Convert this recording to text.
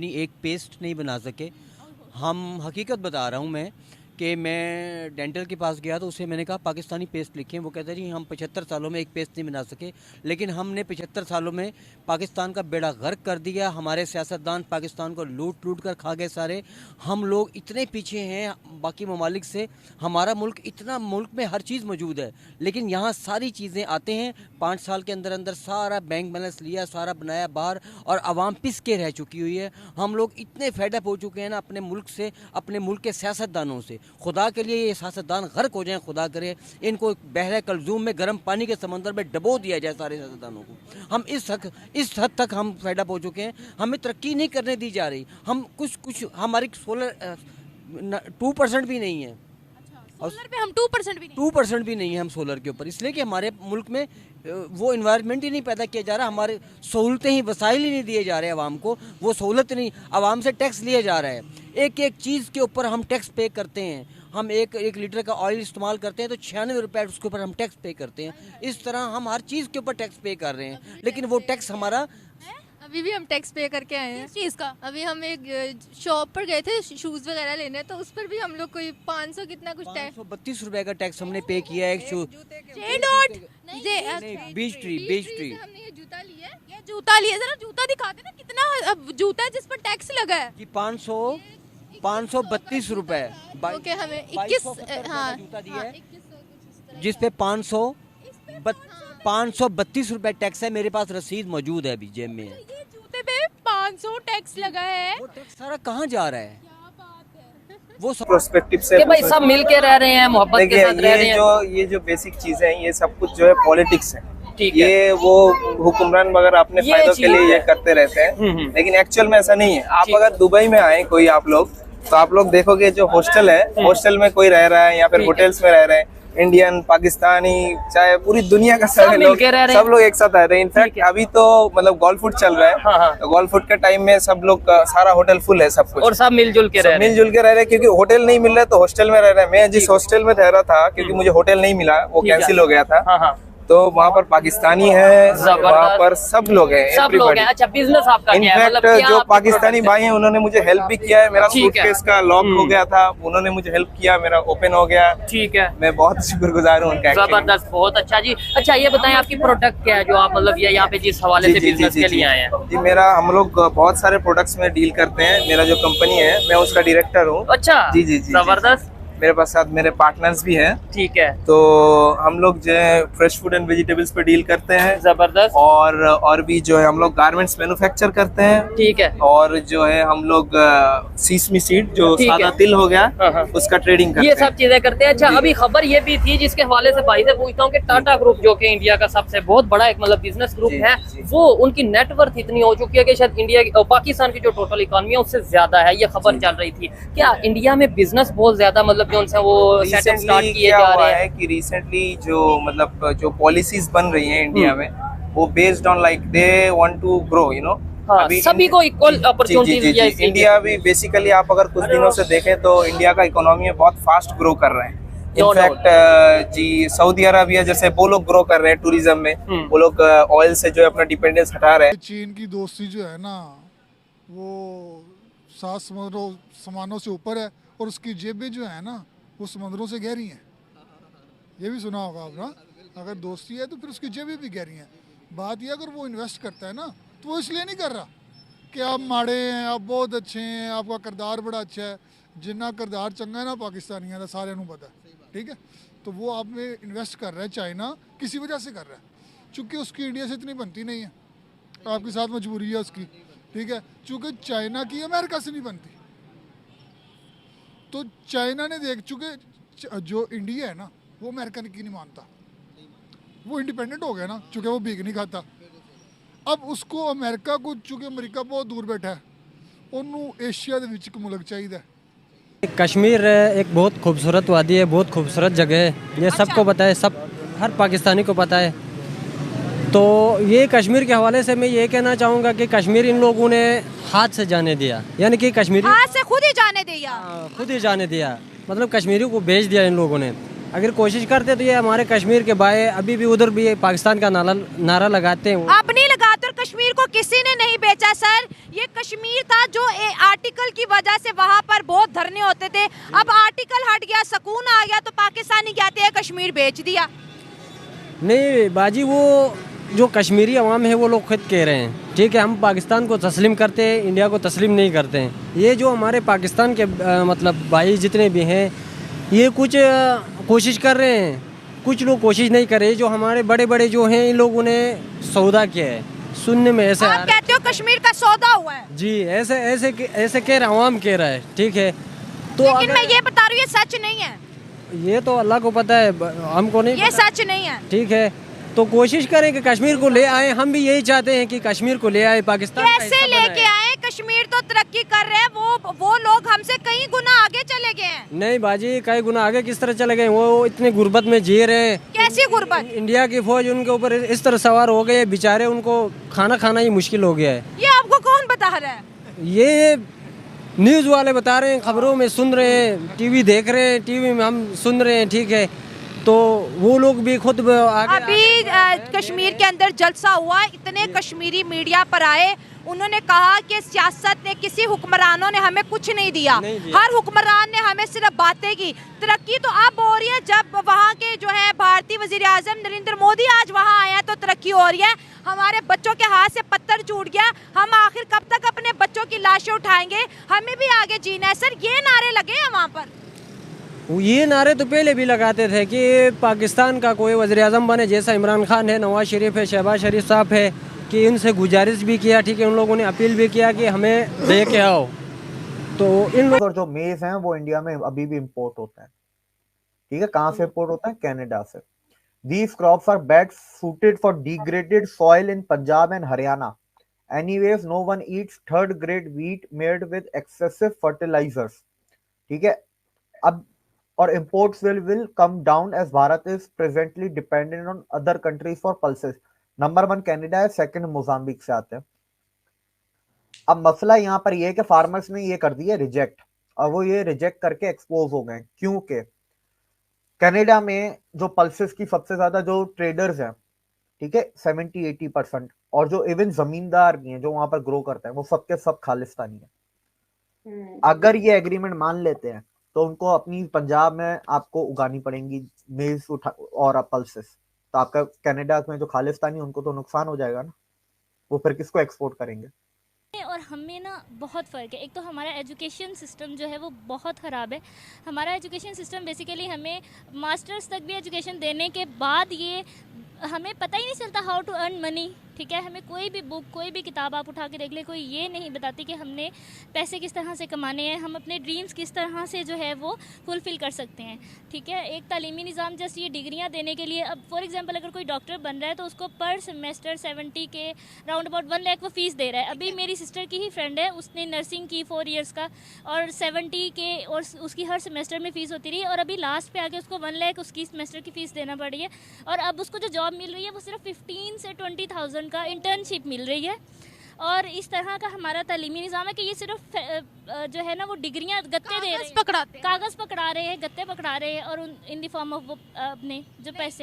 अपनी एक पेस्ट नहीं बना सके। हम हकीकत बता रहा हूँ मैं कि मैं डेंटल के पास गया तो उसे मैंने कहा पाकिस्तानी पेस्ट लिखें। वो कहता है जी हम 75 सालों में एक पेस्ट नहीं बना सके। लेकिन हमने 75 सालों में पाकिस्तान का बेड़ा गर्क कर दिया। हमारे सियासतदान पाकिस्तान को लूट लूट कर खा गए सारे। हम लोग इतने पीछे हैं बाकी ममालिक से। हमारा मुल्क इतना, मुल्क में हर चीज़ मौजूद है लेकिन यहाँ सारी चीज़ें आते हैं 5 साल के अंदर अंदर सारा बैंक बैलेंस लिया, सारा बनाया बाहर, और आवाम पिस के रह चुकी हुई है। हम लोग इतने फेडअप हो चुके हैं ना अपने मुल्क से, अपने मुल्क के सियासतदानों से। खुदा के लिए ये सियासतदान गर्क हो जाएं, खुदा करे इनको बहरे कलजूम में गर्म पानी के समंदर में डबो दिया जाए सारे सियासतदानों को। हम इस हद तक हम फेडअप हो चुके हैं। हमें तरक्की नहीं करने दी जा रही। हम कुछ हमारी सोलर 2% भी नहीं है। सोलर पे हम 2% भी नहीं। 2% भी नहीं है हम सोलर के ऊपर, इसलिए कि हमारे मुल्क में वो इन्वायरमेंट ही नहीं पैदा किया जा रहा। हमारे सहूलतें ही, वसाइल ही नहीं दिए जा रहे आवाम को। वो सहूलत नहीं, आवाम से टैक्स लिया जा रहा है। एक एक चीज़ के ऊपर हम टैक्स पे करते हैं। हम एक लीटर का ऑयल इस्तेमाल करते हैं तो 96 रुपये उसके ऊपर हम टैक्स पे करते हैं। इस तरह हम हर चीज़ के ऊपर टैक्स पे कर रहे हैं, लेकिन वो टैक्स हमारा अभी भी हम टैक्स पे करके आए हैं। किस चीज़ का? अभी हम एक शॉप पर गए थे शूज़ वगैरह लेने, तो उस पर भी हम लोग कोई 500 कितना कुछ टैक्स, 532 रुपये का टैक्स हमने पे किया है। एक शू बीच ट्री हमने ये जूता लिया है। ये जूता लिए, जरा जूता दिखाते ना कितना अब जूता है जिस पर टैक्स लगा है। कि 532 रुपये ओके, हमें 21 हाँ जूता दिया है जिस पे 532 रुपये टैक्स है। मेरे पास रसीद मौजूद है, अभी जेब में है। ये जूते पे 500 टैक्स लगा है। वो टैक्स सारा कहाँ जा रहा है? वो सब प्रोस्पेक्टिव से कि भाई सब मिल के रह रहे हैं, मोहब्बत के साथ रह रहे हैं। ये जो बेसिक चीजें हैं, ये सब कुछ जो है पॉलिटिक्स है। ठीक है। ये वो हुक्मरान वगैरह अपने ये फायदों के चीज़ लिए ये करते रहते हैं, लेकिन एक्चुअल में ऐसा नहीं है। आप अगर दुबई में आए कोई आप लोग, तो आप लोग देखोगे जो हॉस्टल है, हॉस्टल में कोई रह रहा है या फिर होटल्स में रह रहे हैं, इंडियन, पाकिस्तानी, चाहे पूरी दुनिया का सारे लोग, सब लोग एक साथ आ रहे हैं। इनफैक्ट अभी तो मतलब गोल्फ फुट चल रहा है। हाँ। तो गोल्फ फुट के टाइम में सब लोग सारा होटल फुल है, सब कुछ, और सब मिलजुल के रह रहे हैं। मिलजुल के रह रहे हैं, क्योंकि होटल नहीं मिल रहा है तो हॉस्टल में रह रहे हैं। मैं जिस हॉस्टल में रह रहा था, क्योंकि मुझे होटल नहीं मिला, वो कैंसिल हो गया था, हाँ। तो वहाँ पर पाकिस्तानी है, वहाँ पर सब लोग हैं, सब लोग हैं। अच्छा, बिजनेस आपका क्या है? मतलब इनफैक्ट क्या जो आपके पाकिस्तानी भाई हैं उन्होंने मुझे हेल्प भी किया है। मेरा ठीक है। सूटकेस का लॉक हो गया था, उन्होंने मुझे हेल्प किया, मेरा ओपन हो गया। ठीक है, मैं बहुत शुक्रगुजार हूँ उनका। जबरदस्त, बहुत अच्छा जी। अच्छा, ये बताएं आपकी प्रोडक्ट क्या है जो आप मतलब ये यहाँ पे जिस हवाले से बिजनेस के लिए आए हैं? जी, हम लोग बहुत सारे प्रोडक्ट्स में डील करते हैं। मेरा जो कंपनी है, मैं उसका डायरेक्टर हूँ। अच्छा, जी, जबरदस्त। मेरे पास साथ मेरे पार्टनर्स भी हैं। ठीक है, तो हम लोग जो है फ्रेश फूड एंड वेजिटेबल्स पे डील करते हैं। जबरदस्त। और भी जो है हम लोग गारमेंट्स मैन्युफैक्चर करते हैं। ठीक है, और जो है हम लोग सीसमी सीड, जो ठीक सादा है। तिल हो गया, हाँ। उसका ट्रेडिंग करते ये हैं। सब चीजें करते हैं। अच्छा, अभी खबर ये भी थी जिसके हवाले से भाई से पूछता हूँ कि टाटा ग्रुप जो कि इंडिया का सबसे बहुत बड़ा एक मतलब बिजनेस ग्रुप जी, है, जी। वो उनकी नेटवर्थ इतनी हो चुकी है कि शायद इंडिया पाकिस्तान की जो टोटल इकोनॉमी है उससे ज्यादा है। ये खबर चल रही थी। क्या इंडिया में बिजनेस बहुत ज्यादा मतलब जो उनसे वो सेटअप स्टार्ट किए क्या जा हुआ रहे हैं? है कि रिसेंटली जो मतलब जो पॉलिसीज बन रही हैं इंडिया में, वो based on like they want to grow, you know. हाँ, सभी को इक्वल अपॉर्चुनिटीज। इंडिया भी बेसिकली आप अगर कुछ दिनों से देखें तो इंडिया का इकोनॉमी में बहुत फास्ट ग्रो कर रहे हैं। इनफैक्ट जी, सऊदी अरबिया जैसे वो लोग ग्रो कर रहे हैं टूरिज्म में। वो लोग ऑयल से जो है अपना डिपेंडेंस हटा रहे हैं। चीन की दोस्ती जो है ना, वो 7 समानों से ऊपर है, और उसकी जेबें जो है ना वो समंदरों से गहरी हैं। ये भी सुना होगा आप ना। अगर दोस्ती है तो फिर उसकी जेबें भी गहरी हैं। बात यह, अगर वो इन्वेस्ट करता है ना, तो वो इसलिए नहीं कर रहा कि आप माड़े हैं, आप बहुत अच्छे हैं, आपका किरदार बड़ा अच्छा है। जिन्ना किरदार चंगा है ना पाकिस्तानियों का, सारे नू पता है, ठीक है। तो वो आप में इन्वेस्ट कर रहा है, चाइना किसी वजह से कर रहा है, चूँकि उसकी इंडिया से इतनी बनती नहीं है, आपके साथ मजबूरी है उसकी, ठीक है। चूँकि चाइना की अमेरिका से नहीं बनती, तो चाइना ने देख चुके जो इंडिया है ना, वो अमेरिका की नहीं मानता। वो इंडिपेंडेंट हो गया ना, चूँकि वो भीख नहीं खाता। अब उसको अमेरिका को, चूँकि अमेरिका बहुत दूर बैठा है, उन्होंने एशिया के विच एक मुल्क चाहिए। कश्मीर एक बहुत खूबसूरत वादी है, बहुत खूबसूरत जगह है। ये सबको पता है, सब हर पाकिस्तानी को पता है। तो ये कश्मीर के हवाले से मैं ये कहना चाहूँगा कि कश्मीर इन लोगों ने हाथ से जाने दिया, यानी कि कश्मीरी हाथ से खुद ही जाने दिया। खुद ही जाने दिया, मतलब कश्मीरी को बेच दिया इन लोगों ने। अगर कोशिश करते तो ये हमारे कश्मीर के भाई अभी भी उधर भी पाकिस्तान का नारा लगाते हैं। अब नहीं लगाते और कश्मीर को किसी ने नहीं बेचा सर, ये कश्मीर था जो आर्टिकल की वजह से वहाँ पर बहुत धरने होते थे। अब आर्टिकल हट गया, सुकून आ गया, तो पाकिस्तानी कहते हैं कश्मीर बेच दिया। नहीं बाजी, वो जो कश्मीरी अवाम है वो लोग खुद कह रहे हैं, ठीक है, हम पाकिस्तान को तस्लीम करते हैं, इंडिया को तस्लीम नहीं करते हैं। ये जो हमारे पाकिस्तान के मतलब भाई जितने भी हैं, ये कुछ कोशिश कर रहे हैं, कुछ लोग कोशिश नहीं कर रहे। जो हमारे बड़े बड़े जो हैं, इन लोगों ने सौदा किया है, सुनने में ऐसे आप कहते हो कश्मीर का सौदा हुआ है जी, ऐसे ऐसे ऐसे कह रहा, अवाम कह रहा है, ठीक है। तो लेकिन मैं ये बता रही हूँ ये सच नहीं है, ये तो अल्लाह को पता है, हमको नहीं ये पता। सच नहीं है। ठीक है, तो कोशिश करें कि कश्मीर को ले आए, हम भी यही चाहते हैं कि कश्मीर को ले आए, पाकिस्तान का कैसे हिस्सा लेके बनाए। आए? कश्मीर तो तरक्की कर रहे हैं, वो लोग हमसे कई गुना आगे चले गए हैं। नहीं बाजी, कई गुना आगे किस तरह चले गए, वो इतने गुर्बत में जी रहे हैं। कैसी गुर्बत? इंडिया की फौज उनके ऊपर इस तरह सवार हो गए, बेचारे उनको खाना खाना ही मुश्किल हो गया है। ये आपको कौन बता रहा है? ये न्यूज़ वाले बता रहे हैं, खबरों में सुन रहे हैं, टीवी देख रहे हैं, टीवी में हम सुन रहे हैं, ठीक है। तो वो लोग भी खुद आगे अभी कश्मीर के अंदर जलसा हुआ, इतने कश्मीरी मीडिया पर आए, उन्होंने कहा कि सियासत ने, किसी हुक्मरानों ने हमें कुछ नहीं दिया, हर हुक्मरान ने हमें सिर्फ बातें की। तरक्की तो अब हो रही है, जब वहाँ के जो है भारतीय वजीर आजम नरेंद्र मोदी आज वहाँ आए हैं तो तरक्की हो रही है। हमारे बच्चों के हाथ से पत्थर छूट गया, हम आखिर कब तक अपने बच्चों की लाशें उठाएंगे? हमें भी आगे जीना है सर। ये नारे लगे हैं वहाँ पर। ये नारे तो पहले भी लगाते थे कि पाकिस्तान का कोई वज़ीर आज़म बने, जैसा इमरान खान है, नवाज शरीफ है, शहबाज शरीफ साहब है, कि इनसे गुजारिश भी किया, ठीक है, उन लोगों ने अपील भी किया कि हमें दे के आओ। तो इन और जो मेज हैं वो इंडिया में अभी भी इंपोर्ट होता है, ठीक है। कहाँ से इंपोर्ट होता है? कनाडा से। These crops are best suited for degraded soil in Punjab and Haryana. Anyways, no one eats third grade wheat made with excessive fertilizers. ठीक है। अब और imports will come down as Bharat is presently dependent on other countries for pulses. Number 1 Canada है, second Mozambique से आते हैं। अब मसला यहाँ पर यह है कि फार्मर्स ने ये कर दिया रिजेक्ट, और वो ये रिजेक्ट करके एक्सपोज हो गए, क्योंकि कनाडा में जो पल्सेस की सबसे ज्यादा जो ट्रेडर्स हैं, ठीक है, 70-80%, और जो इवन जमींदार भी हैं जो वहां पर ग्रो करते हैं, वो सबके सब खालिस्तानी है। अगर ये एग्रीमेंट मान लेते हैं तो उनको अपनी पंजाब में आपको उगानी पड़ेंगी मेज और पल्सेस, तो आपका कनाडा में जो खालिस्तानी उनको तो नुकसान हो जाएगा ना, वो फिर किसको एक्सपोर्ट करेंगे? और हमें ना बहुत फ़र्क है। एक तो हमारा एजुकेशन सिस्टम जो है वो बहुत ख़राब है। हमारा एजुकेशन सिस्टम बेसिकली हमें मास्टर्स तक भी एजुकेशन देने के बाद ये हमें पता ही नहीं चलता हाउ टू अर्न मनी, ठीक है। हमें कोई भी बुक, कोई भी किताब आप उठा के देख ले, कोई ये नहीं बताती कि हमने पैसे किस तरह से कमाने हैं, हम अपने ड्रीम्स किस तरह से जो है वो फुलफ़िल कर सकते हैं, ठीक है। एक तालीमी निज़ाम जस्ट ये डिग्रियां देने के लिए, अब फॉर एग्जांपल अगर कोई डॉक्टर बन रहा है तो उसको पर सेमेस्टर 70 के राउंड अबाउट 1 लाख वो फ़ीस दे रहा है। अभी मेरी सिस्टर की ही फ्रेंड है, उसने नर्सिंग की 4 इयर्स का, और 70 के और उसकी हर सेमेस्टर में फ़ीस होती रही, और अभी लास्ट पे आके उसको 1 लाख उसकी सेमेस्टर की फ़ीस देना पड़ रही है। और अब उसको जो जॉब मिल रही है वो सिर्फ 15 से 20,000 का इंटर्नशिप मिल रही है। और इस तरह का हमारा तालीमी निज़ाम है कि ये सिर्फ जो है ना वो डिग्रियां गत्ते दे रहे हैं, पकड़ाते हैं, कागज़ पकड़ा रहे हैं, गत्ते पकड़ा रहे हैं, और इन द फॉर्म ऑफ अपने जो पैसे